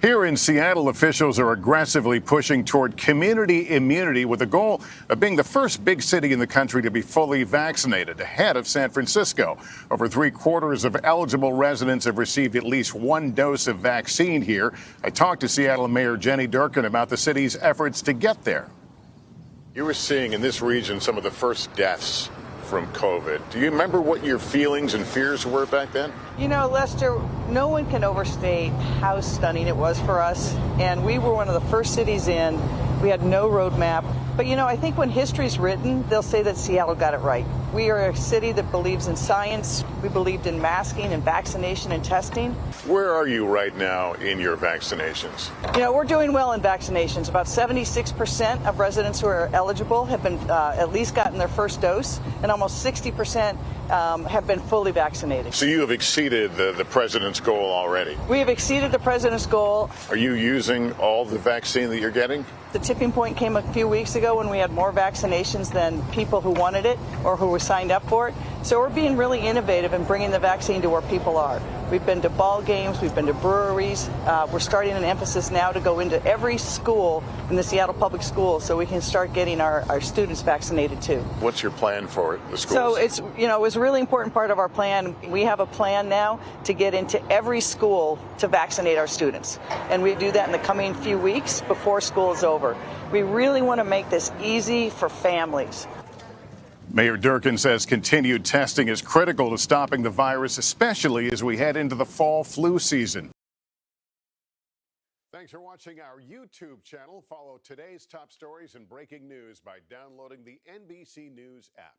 Here in Seattle, officials are aggressively pushing toward community immunity with the goal of being the first big city in the country to be fully vaccinated, ahead of San Francisco. Over 3/4 of eligible residents have received at least one dose of vaccine here. I talked to Seattle Mayor Jenny Durkan about the city's efforts to get there. You were seeing in this region some of the first deaths from COVID. Do you remember what your feelings and fears were back then? You know, Lester, no one can overstate how stunning it was for us. And we were one of the first cities in. We had no roadmap. But, you know, I think when history's written, they'll say that Seattle got it right. We are a city that believes in science. We believed in masking and vaccination and testing. Where are you right now in your vaccinations? You know, we're doing well in vaccinations. About 76% of residents who are eligible have been at least gotten their first dose, and almost 60% have been fully vaccinated. So you have exceeded the president's goal already? We have exceeded the president's goal. Are you using all the vaccine that you're getting? The tipping point came a few weeks ago when we had more vaccinations than people who wanted it or who were signed up for it. So we're being really innovative in bringing the vaccine to where people are. We've been to ball games, we've been to breweries. We're starting an emphasis now to go into every school in the Seattle Public Schools so we can start getting our students vaccinated too. What's your plan for the schools? So it's a really important part of our plan. We have a plan now to get into every school to vaccinate our students. And we do that in the coming few weeks before school is over. We really want to make this easy for families. Mayor Durkan says continued testing is critical to stopping the virus, especially as we head into the fall flu season. Thanks for watching our YouTube channel. Follow today's top stories and breaking news by downloading the NBC News app.